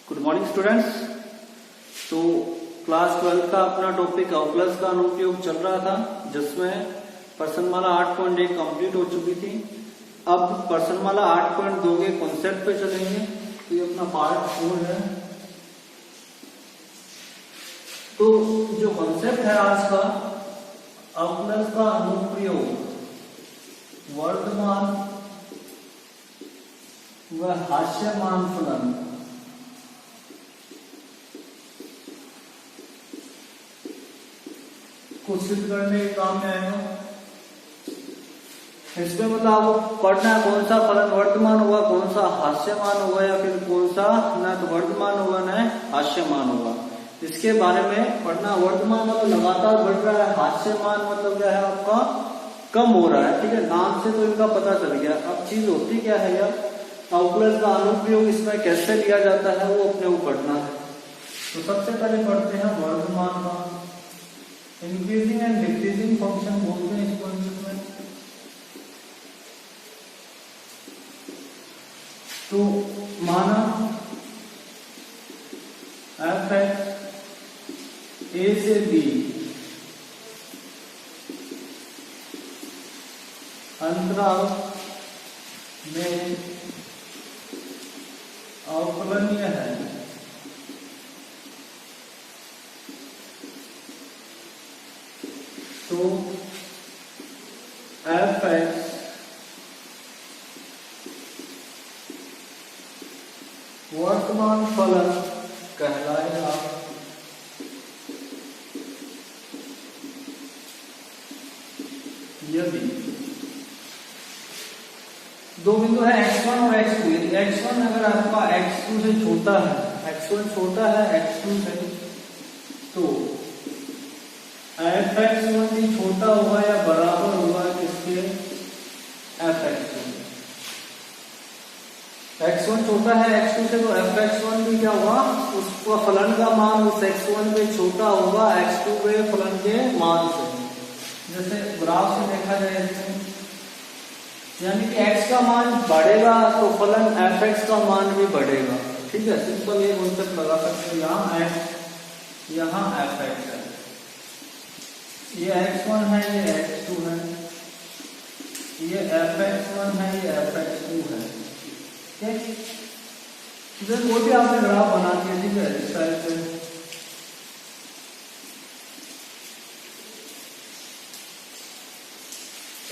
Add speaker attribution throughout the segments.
Speaker 1: Good morning students. तो class 12 का अपना टॉपिक अवकलज का अनुप्रयोग चल रहा था, जिसमें प्रश्नमाला 8.1 कंप्लीट हो चुकी थी। अब प्रश्नमाला 8.2 के कॉन्सेप्ट पे चलेंगे। तो ये अपना पार्ट 4 है। तो जो कॉन्सेप्ट है आज का, अवकलज का अनुप्रयोग वर्तमान व हास्यमान फलन को सिद्ध करने के काम में आएगा। इसमें मतलब आपको पढ़ना है कौन सा फलन वर्तमान होगा, कौन सा हास्यमान होगा, या फिर कौन सा न तो वर्तमान होगा न हास्यमान होगा, इसके बारे में पढ़ना। वर्तमान मतलब लगातार बढ़ रहा है, हास्यमान मतलब क्या है आपका कम हो रहा है। ठीक है, नाम से तो इनका पता चल गया। अब चीज होती क्या है यार, अवकलज का अनुप्रयोग इसमें कैसे लिया जाता है वो अपने को पढ़ना है। तो सबसे पहले पढ़ते हैं वर्तमान का। इंक्रीजिंग एंड डिक्रीजिंग फंक्शन बोलते हैं इसको इंग्लिश में। तो माना एफ एक्स ए से बी अंतराल में अवकलनीय है, तो एफ एक्स वर्तमान फलन कहलाएगा। यदि दो बिंदु है x1 और x2, यदि x1 अगर आपका x2 से छोटा है, x1 छोटा है x2 से, तो fx1 भी छोटा होगा या बराबर होगा किसके, fx2। x1 छोटा है x2 से, तो fx1 भी क्या होगा, उसका फलन का मान उस x1 पे छोटा होगा x2 पे फलन के मान से। जैसे ग्राफ से देखा जाए, यानी कि x का मान बढ़ेगा तो फलन fx का मान भी बढ़ेगा। ठीक है, सिंपल ये कॉन्सेप्ट लगा सकते हैं। यहाँ x, यहाँ fx है, ये x1 है, ये x2 है, ये fx1 है, ये fx2 है। ठीक है, वो भी आपने ग्राफ बना दिया। ठीक है, इस टाइप से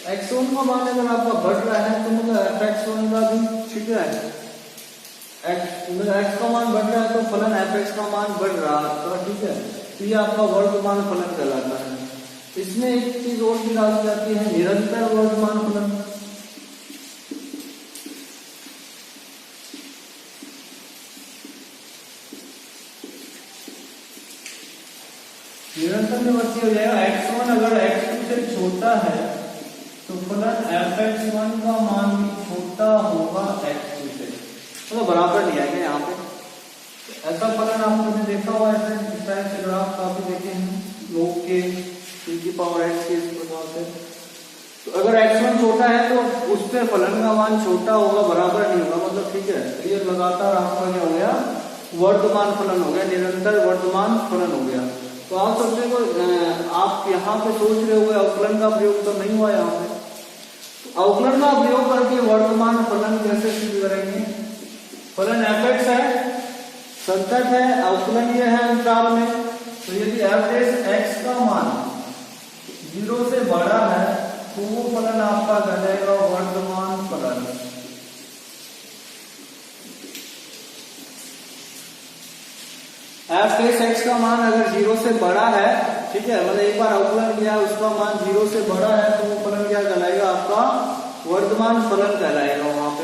Speaker 1: x1 का मान अगर आपका बढ़ रहा है तो मतलब fx1 का भी, ठीक है, x का मान बढ़ रहा है तो फलन fx का मान बढ़ रहा है। तो ठीक है, तो ये आपका वर्तमान फलन कहलाता है। इसमें एक चीज और भी डाली जाती है, निरंतर वर्तमान फलन। निरंतर में बच्चे हो जाएगा, x1 अगर x2 से छोटा है तो फलन fx1 का मान भी छोटा होगा x2 से, मतलब बराबर नहीं आएगा यहाँ पे। ऐसा फलन आपने देखा हुआ है, इस टाइप से ग्राफ काफी देखे हैं लोग के e⁻x के इस प्रकार से। तो अगर x1 छोटा है तो उस पे फलन का मान छोटा होगा, बराबर नहीं होगा, मतलब ठीक है। तो ये लगातार आपका क्या हो गया, वर्तमान फलन हो गया, निरंतर वर्तमान फलन हो गया। तो आप सबसे को आप यहाँ पे सोच रहे हो अवकलन का प्रयोग तो नहीं हुआ यहाँ पे। तो अवकलन का प्रयोग करके वर्तमान फलन कैसे सिद्ध करेंगे। फलन fx है, संतत है, अवकलनीय है अंतराल में। तो यदि f(x) का मान 0 से बड़ा है तो वो फलन आपका कहलाएगा वर्तमान फलन। f(x) का मान अगर 0 से बड़ा है, ठीक है, मतलब एक बार अवकलन किया उसका मान 0 से बड़ा है तो वो फलन क्या कहलाएगा, आपका वर्तमान फलन कहलाएगा वहां पे।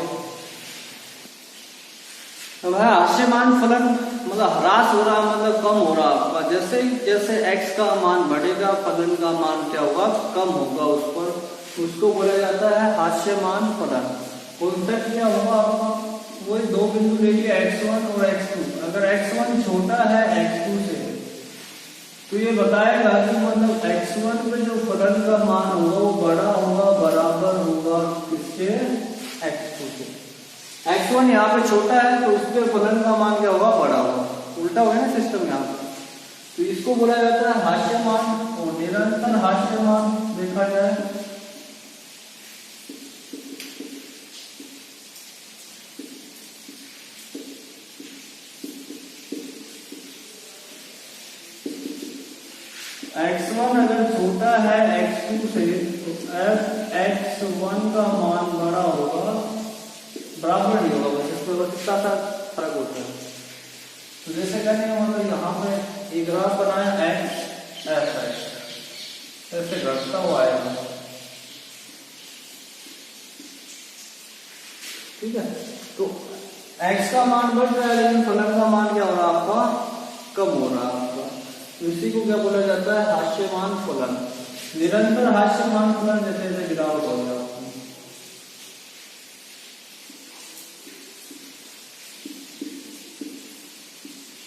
Speaker 1: अब है हास्यमान फलन, मतलब ह्रास हो रहा, मतलब कम हो रहा आपका। जैसे जैसे x का मान बढ़ेगा फलन का मान क्या होगा, कम होगा उस पर, उसको बोला जाता है हास्यमान फलन। कॉन्सेप्ट क्या होगा आपका, वही दो बिंदु लेके x1 और x2। अगर x1 छोटा है x2 से तो ये बताएगा कि मतलब x1 पे जो फलन का मान होगा वो बड़ा होगा, बराबर होगा किसके, x2 से। x1 यहाँ पे छोटा है तो उसके फलन का मान क्या होगा, बड़ा होगा। उल्टा हो गया ना सिस्टम यहाँ पे। तो इसको बोला जाता है हास्यमान और निरंतर हास्यमान देखा जाए। x1 अगर छोटा है x2 से तो fx1 का मान बड़ा होगा, बराबर नहीं होगा, बस इसमें बस इतना सा फर्क होता है। तो जैसे कहने का मतलब यहाँ पे एक ग्राफ बनाया x f ऐसे घटता हुआ आएगा, ठीक है। तो x का मान बढ़ रहा है लेकिन फलन का मान क्या हो रहा है आपका, कम हो रहा है आपका। इसी को क्या बोला जाता है, हास्यमान फलन। निरंतर हास्यमान फलन जैसे जैसे गिरावट हो गया,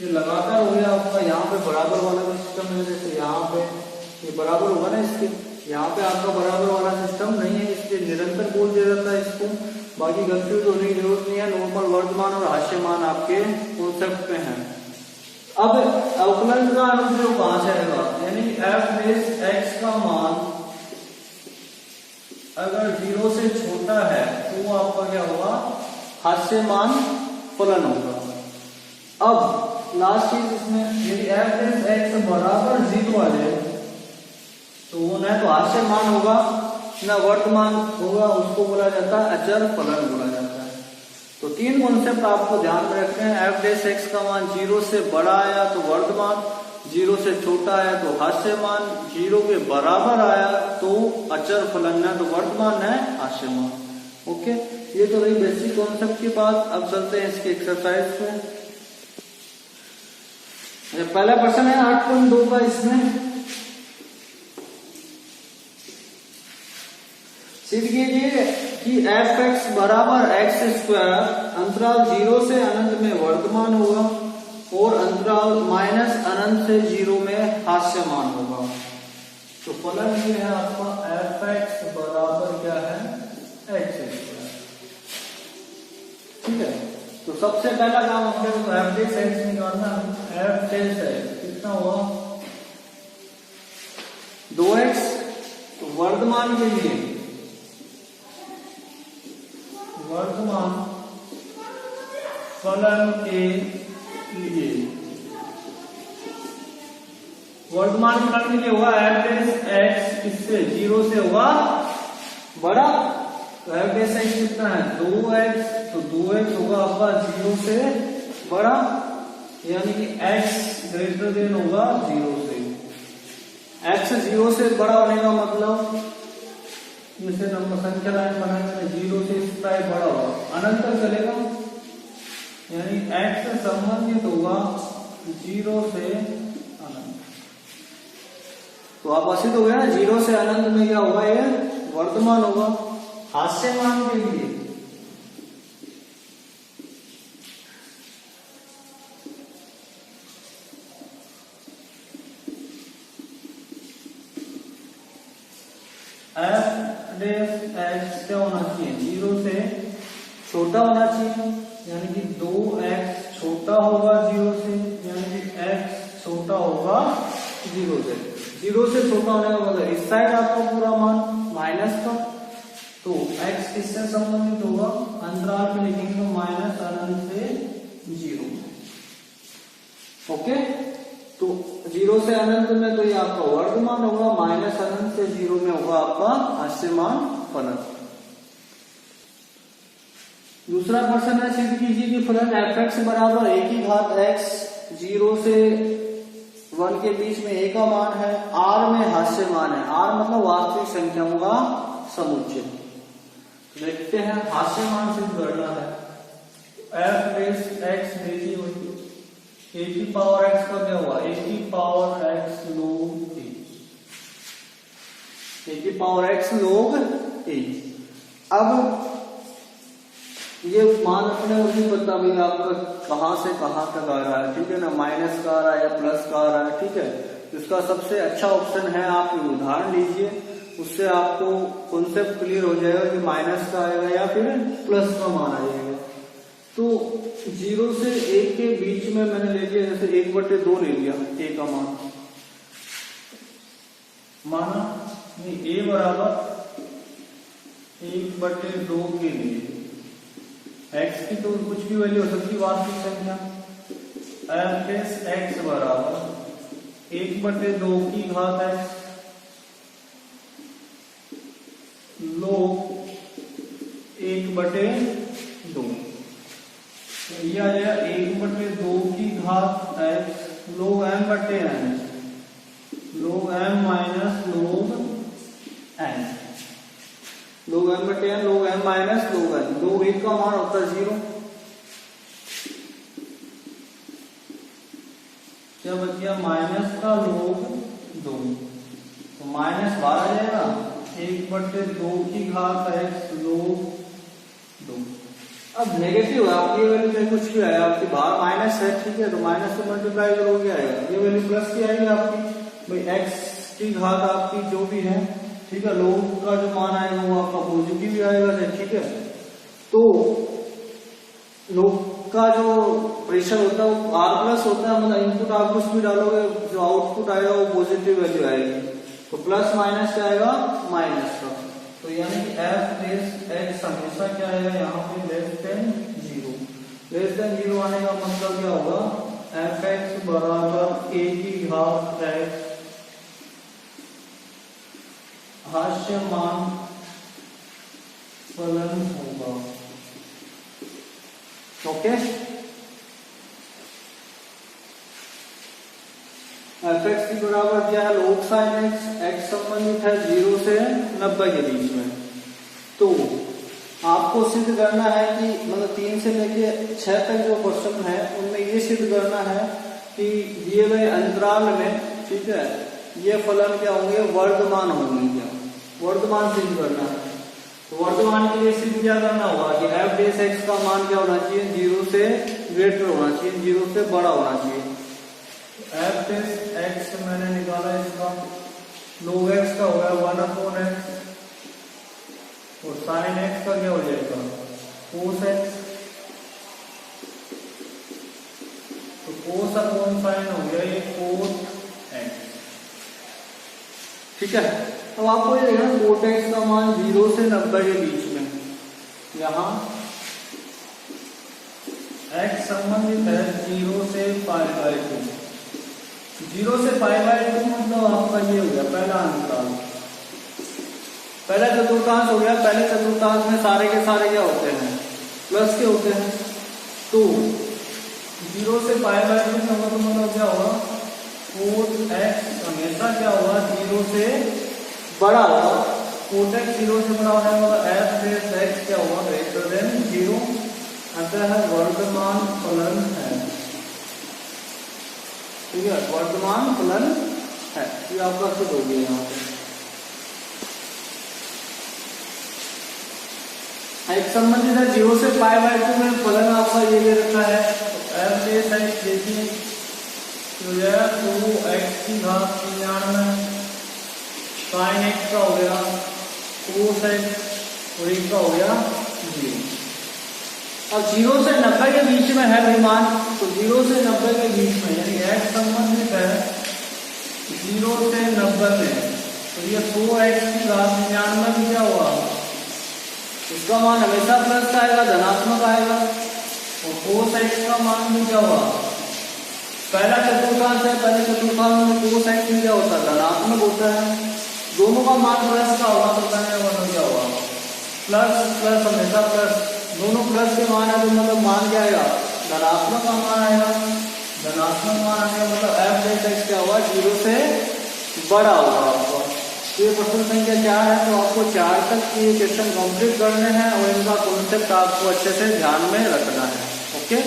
Speaker 1: ये लगातार हो गया आपका। यहाँ पे बराबर वाला भी सिस्टम है, जैसे यहाँ पे ये बराबर होगा ना इसके, यहाँ पे आपका बराबर वाला सिस्टम नहीं है, इसलिए निरंतर बोल दिया जाता है इसको। बाकी कंफ्यूज होने की जरूरत नहीं है, नॉर्मल वर्तमान और हास्यमान आपके कॉन्सेप्ट पे हैं। अब अवकलन का अनुप्रयोग कहां से आएगा, यानी f बेस x का मान अगर 0 से छोटा है तो वो आपका क्या होगा, हास्यमान फलन होगा। अब लास्ट चीज इसमें, यदि f बेस x बराबर 0 आ जाए तो वो न तो हास्यमान होगा न वर्तमान होगा, उसको बोला जाता है अचर फलन बोला जाता है। तो तीन कॉन्सेप्ट आपको ध्यान में रखते हैं। f डेस x का मान 0 से बड़ा आया तो वर्तमान, 0 से छोटा आया तो हास्यमान, 0 के बराबर आया तो अचर फलन है, तो वर्तमान है हास्यमान। ओके, ये तो रही बेसिक कॉन्सेप्ट की बात। अब चलते हैं इसके एक्सरसाइज में। पहला प्रश्न है 8.2 का, इसमें सिद्ध कीजिए कि f(x) बराबर x² अंतराल 0 से अनंत में वर्तमान होगा और अंतराल -अनंत से 0 में हास्यमान होगा। तो फलन ये है आपका f(x) बराबर क्या है, x²। ठीक है, तो सबसे पहला काम अपने को f डेस x निकालना। f डेस x कितना हुआ, 2x। तो वर्तमान के लिए, वर्तमान फलन के लिए, वर्तमान फलन के लिए होगा f डेस x इससे 0 से होगा बड़ा। तो f डेस x कितना है, 2x। तो 2x होगा आपका 0 से बड़ा, यानी कि x ग्रेटर देन होगा 0 से। x 0 से बड़ा होने का मतलब, जैसे नंबर संख्या लाइन बनाएंगे 0 से इस टाइप बड़ा होगा, अनंत तक चलेगा, यानी x से संबंधित होगा 0 से अनंत। तो आप सिद्ध हो गया ना, 0 से अनंत में क्या होगा, ये वर्तमान होगा। हास्यमान के लिए f डेस x क्या होना चाहिए, 0 से छोटा होना चाहिए, यानी कि 2x छोटा होगा 0 से, यानी कि x छोटा होगा 0 से। 0 से छोटा होने का मतलब इस साइड आपका पूरा मान माइनस का, तो x किससे संबंधित होगा, अंतराल पे लिखेंगे तो -अनंत से 0। ओके, तो 0 से अनंत में तो ये आपका वर्तमान होगा, -अनंत से 0 में होगा आपका हास्यमान फलन। दूसरा प्रश्न है, सिद्ध कीजिए कि फलन f(x) बराबर एक ही घात x 0 से 1 के बीच में a का मान है, r में हास्यमान है। r मतलब वास्तविक संख्याओं का समुच्चय। देखते हैं, हास्यमान सिद्ध करना है। f बेस x देखी हुई, a की पावर x का क्या हुआ, a की power x log a, a की पावर x log a। अब ये मान अपने को नहीं पता भाई आपका कहां से कहां तक आ रहा है, ठीक है ना, माइनस का आ रहा है या प्लस का आ रहा है, ठीक है। इसका सबसे अच्छा ऑप्शन है आप उदाहरण लीजिए, उससे आपको कॉन्सेप्ट क्लियर हो जाएगा कि माइनस का आएगा या फिर प्लस का मान आएगा। तो 0 से 1 के बीच में मैंने ले लिया, जैसे 1/2 ले लिया a का मान, माना नहीं a बराबर 1/2 के लिए x की तो कुछ भी वैल्यू हो सकती है, वास्तविक संख्या f x बराबर 1/2 की घात x log 1/2, तो ये आ जाएगा 1/2 की घात x log m/n, log m minus log n, log m/n log m minus log n। log 1 का मान होता है 0, क्या बच गया माइनस का log 2, तो माइनस बाहर आ जाएगा 1/2 की घात x log 2। अब नेगेटिव है, आपकी ये वैल्यू चाहे कुछ भी आए, आपकी बाहर माइनस है, ठीक है, तो माइनस से मल्टीप्लाई करोगे आएगा, ये वैल्यू प्लस की आएगी आपकी, भाई x की घात आपकी जो भी है, ठीक है, log का जो मान आएगा वो आपका पॉजिटिव भी आएगा, ठीक है। तो log का जो प्रेशर होता है वो r प्लस होता है, मतलब इनपुट आप कुछ भी डालोगे जो आउटपुट आएगा वो पॉजिटिव वैल्यू आएगी, तो प्लस माइनस क्या आएगा माइनस का, तो यानी कि f(x) हमेशा क्या आएगा यहाँ पे लेस देन 0, लेस देन 0 आने का मतलब क्या होगा, f(x) बराबर a की घात x हास्यमान फलन होगा, ओके। f(x) की बराबर क्या है log sin x, x संबंधित है 0 से 90 के बीच में, तो आपको सिद्ध करना है कि मतलब 3 से लेके 6 तक जो क्वेश्चन है उनमें ये सिद्ध करना है कि दिए गए अंतराल में, ठीक है, ये फलन क्या होंगे, वर्धमान होंगे, क्या वर्धमान सिद्ध करना है। तो वर्धमान के लिए सिद्ध क्या करना होगा कि f(x) का मान क्या होना चाहिए, 0 से ग्रेटर होना चाहिए, 0 से बड़ा होना चाहिए। f(x) मैंने निकाला, इसका log x का होगा 1/x और sin x का क्या हो जाएगा cos x, तो cos अपॉन sin हो गया ये cos x, ठीक है। अब आपको ये देखना cos x का मान 0 से 90 के बीच में, यहाँ x संबंधित है 0 से π/2, 0 से π/2 मतलब आपका ये हो गया पहला अंतराल, पहला चतुर्थांश हो गया। पहले चतुर्थांश में सारे के सारे क्या होते हैं, प्लस के होते हैं, तो 0 से π/2 में होगा तो मतलब क्या होगा cos x हमेशा क्या होगा 0 से बड़ा होगा, cos x 0 से बड़ा होने वाला f(x) क्या होगा ग्रेटर देन 0, अतः वर्धमान फलन है, ठीक है, वर्धमान फलन है, ये आपका सिद्ध हो गया यहाँ पे। एक संबंधित है 0 से π/2 में फलन आपका ये दे रखा है, f(x) देखिए तो यह 2x की घात 99 sin x का हो गया cos x और एक का हो गया 0। अब 0 से 90 के बीच में है विमान, तो 0 से 90 के बीच में यानी x संबंधित है 0 से 90 में, तो ये 2x की घात 99 में क्या हुआ, इसका मान हमेशा प्लस का आएगा, धनात्मक आएगा, और cos x का मान भी क्या हुआ, पहला चतुर्थांश है, पहले चतुर्थांश में cos x क्या होता है धनात्मक होता है, दोनों का मान प्लस का होगा, तो कहने का मतलब क्या होगा प्लस प्लस हमेशा प्लस, दोनों प्लस के मान है तो मतलब मान क्या आएगा धनात्मक का मान आएगा, धनात्मक मान आएगा मतलब f(x) क्या होगा 0 से बड़ा होगा आपका। तो ये प्रश्न संख्या 4 है, तो आपको 4 तक ये क्वेश्चन कंप्लीट करने हैं और इनका कॉन्सेप्ट आपको अच्छे से ध्यान में रखना है, ओके।